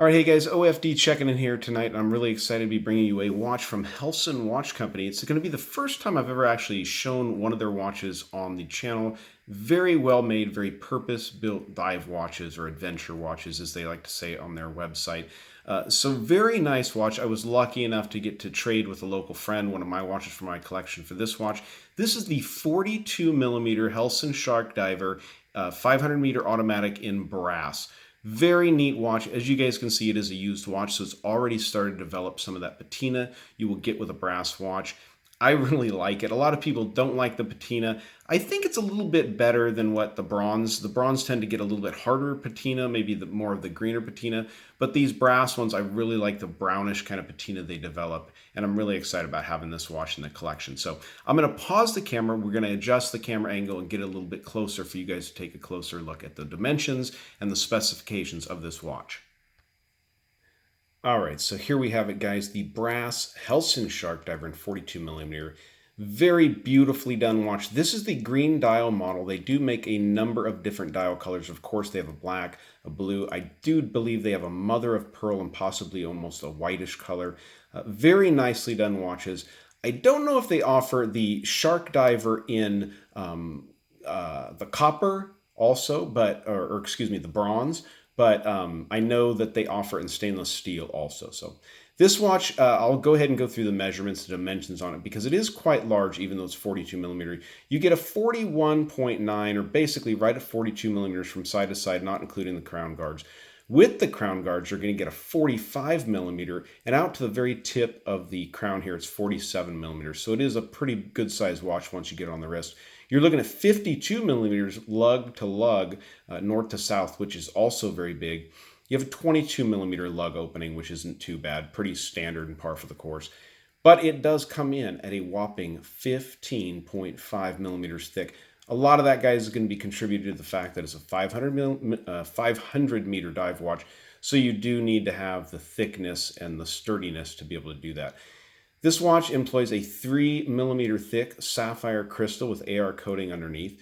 All right, hey guys, OFD checking in here tonight, and I'm really excited to be bringing you a watch from Helson Watch Company. It's going to be the first time I've ever actually shown one of their watches on the channel. Very well made, very purpose-built dive watches, or adventure watches, as they like to say on their website. So very nice watch. I was lucky enough to get to trade with a local friend one of my watches for my collection for this watch. This is the 42mm Helson Shark Diver 500-meter automatic in brass. Very neat watch. As you guys can see, it is a used watch, so it's already started to develop some of that patina you will get with a brass watch. I really like it. A lot of people don't like the patina. I think it's a little bit better than what the bronze. The bronze tend to get a little bit harder patina, maybe more of the greener patina. But these brass ones, I really like the brownish kind of patina they develop. And I'm really excited about having this watch in the collection. So I'm going to pause the camera. We're going to adjust the camera angle and get it a little bit closer for you guys to take a closer look at the dimensions and the specifications of this watch. All right, so here we have it, guys. The brass Helson Shark Diver in 42mm. Very beautifully done watch. This is the green dial model. They do make a number of different dial colors. Of course, they have a black, a blue. I do believe they have a mother of pearl and possibly almost a whitish color. Very nicely done watches. I don't know if they offer the Shark Diver in the copper also, but or excuse me, the bronze. But I know that they offer it in stainless steel also. So this watch, I'll go ahead and go through the measurements, the dimensions on it, because it is quite large, even though it's 42mm. You get a 41.9, or basically right at 42mm from side to side, not including the crown guards. With the crown guards, you're going to get a 45mm, and out to the very tip of the crown here, it's 47mm. So it is a pretty good size watch once you get it on the wrist. You're looking at 52mm lug to lug, north to south, which is also very big. You have a 22mm lug opening, which isn't too bad, pretty standard and par for the course. But it does come in at a whopping 15.5mm thick. A lot of that, guys, is going to be contributed to the fact that it's a 500-meter dive watch, so you do need to have the thickness and the sturdiness to be able to do that. This watch employs a 3mm thick sapphire crystal with AR coating underneath.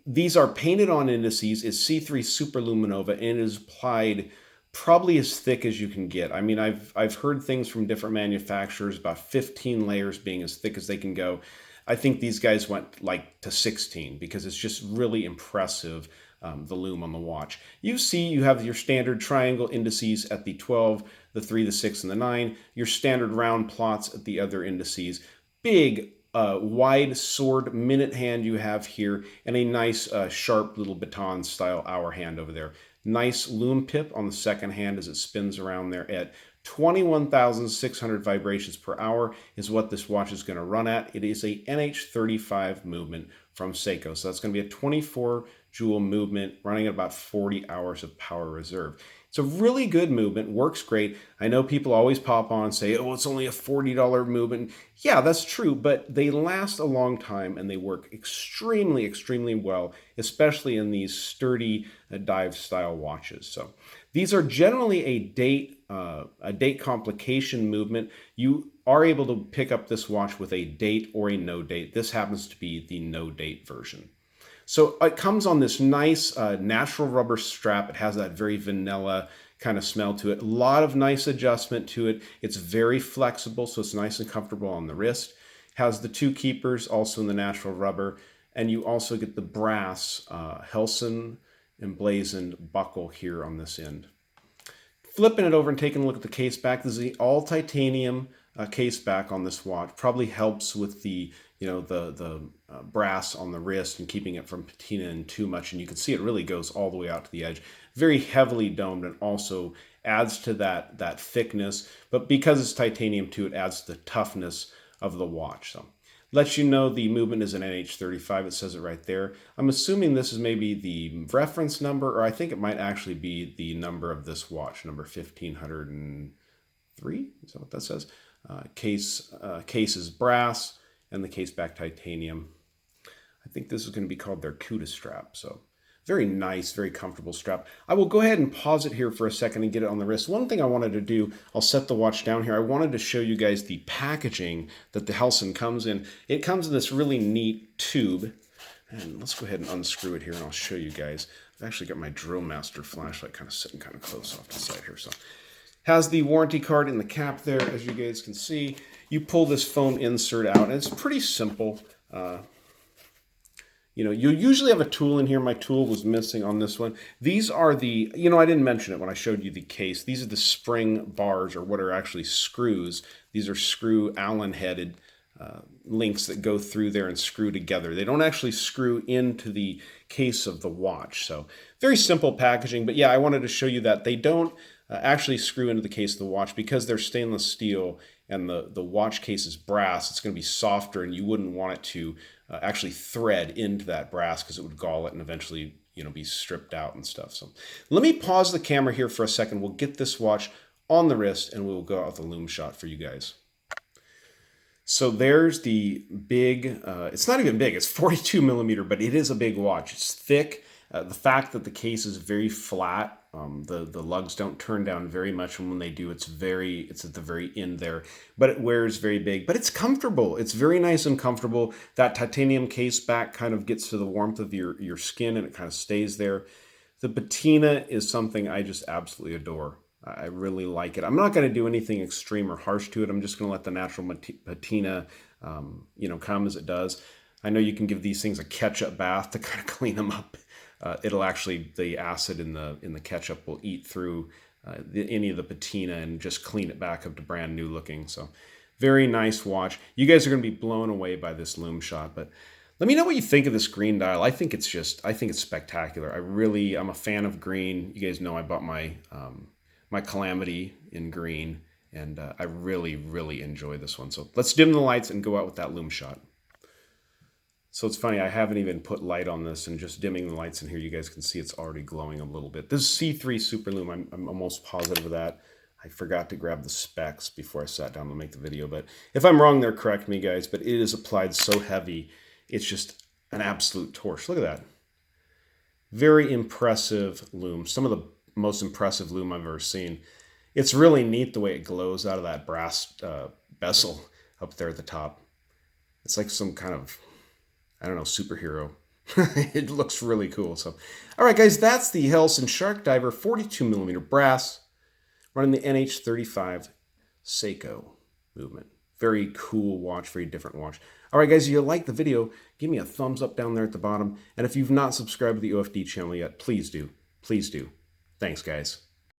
These are painted on indices. It's C3 SuperLuminova, and it is applied probably as thick as you can get. I mean, I've heard things from different manufacturers about 15 layers being as thick as they can go. I think these guys went like to 16 because it's just really impressive, the loom on the watch. You see you have your standard triangle indices at the 12, the 3, the 6, and the 9, your standard round plots at the other indices. Big, wide sword minute hand you have here, and a nice sharp little baton style hour hand over there. Nice loom pip on the second hand as it spins around there at 21,600 vibrations per hour is what this watch is going to run at. It is a NH35 movement from Seiko. So that's going to be a 24 joule movement running at about 40 hours of power reserve. It's a really good movement, works great. I know people always pop on and say, oh, it's only a $40 movement. Yeah, that's true, but they last a long time and they work extremely, extremely well, especially in these sturdy dive style watches. So these are generally a date complication movement. You are able to pick up this watch with a date or a no date. This happens to be the no date version. So it comes on this nice natural rubber strap. It has that very vanilla kind of smell to it. A lot of nice adjustment to it. It's very flexible, so it's nice and comfortable on the wrist. It has the two keepers also in the natural rubber. And you also get the brass Helson emblazoned buckle here on this end. Flipping it over and taking a look at the case back, this is the all titanium case back on this watch. Probably helps with the brass on the wrist and keeping it from patina in too much. And you can see it really goes all the way out to the edge. Very heavily domed and also adds to that thickness. But because it's titanium too, it adds to the toughness of the watch. So lets you know the movement is an NH35. It says it right there. I'm assuming this is maybe the reference number, or I think it might actually be the number of this watch, number 1503. Is that what that says? Case is brass and the case back titanium. I think this is going to be called their CUDA strap. So very nice, very comfortable strap. I will go ahead and pause it here for a second and get it on the wrist. One thing I wanted to do, I'll set the watch down here. I wanted to show you guys the packaging that the Helson comes in. It comes in this really neat tube. And let's go ahead and unscrew it here and I'll show you guys. I've actually got my Drill Master flashlight kind of sitting kind of close off to the side here. So has the warranty card in the cap there, as you guys can see. You pull this foam insert out, and it's pretty simple. You know, you'll usually have a tool in here. My tool was missing on this one. These are the, you know, I didn't mention it when I showed you the case. These are the spring bars, or what are actually screws. These are screw Allen-headed links that go through there and screw together. They don't actually screw into the case of the watch. So very simple packaging. But yeah, I wanted to show you that they don't actually screw into the case of the watch because they're stainless steel and the watch case is brass. It's going to be softer, and you wouldn't want it to actually thread into that brass because it would gall it and eventually, you know, be stripped out and stuff. So let me pause the camera here for a second. We'll get this watch on the wrist and we'll go out with a loom shot for you guys. So there's the big, it's not even big, it's 42 millimeter, but it is a big watch. It's thick. The fact that the case is very flat, the lugs don't turn down very much, and when they do, it's at the very end there. But it wears very big, but it's comfortable. It's very nice and comfortable. That titanium case back kind of gets to the warmth of your skin, and it kind of stays there. The patina is something I just absolutely adore. I really like it. I'm not going to do anything extreme or harsh to it. I'm just going to let the natural patina, you know, come as it does. I know you can give these things a ketchup bath to kind of clean them up. It'll actually, the acid in the ketchup will eat through any of the patina and just clean it back up to brand new looking. So very nice watch. You guys are going to be blown away by this loom shot, but let me know what you think of this green dial. I think it's spectacular. I'm a fan of green. You guys know I bought my my Calamity in green, and I really, really enjoy this one. So let's dim the lights and go out with that loom shot. So it's funny, I haven't even put light on this, and just dimming the lights in here, you guys can see it's already glowing a little bit. This is C3 SuperLume, I'm almost positive of that. I forgot to grab the specs before I sat down to make the video, but if I'm wrong there, correct me, guys, but it is applied so heavy, it's just an absolute torch. Look at that. Very impressive loom. Some of the most impressive loom I've ever seen. It's really neat the way it glows out of that brass bezel up there at the top. It's like some kind of, I don't know, superhero. It looks really cool. So, all right, guys, that's the Helson Shark Diver 42 millimeter brass running the NH35 Seiko movement. Very cool watch, very different watch. All right, guys, if you like the video, give me a thumbs up down there at the bottom. And if you've not subscribed to the OFD channel yet, please do. Please do. Thanks, guys.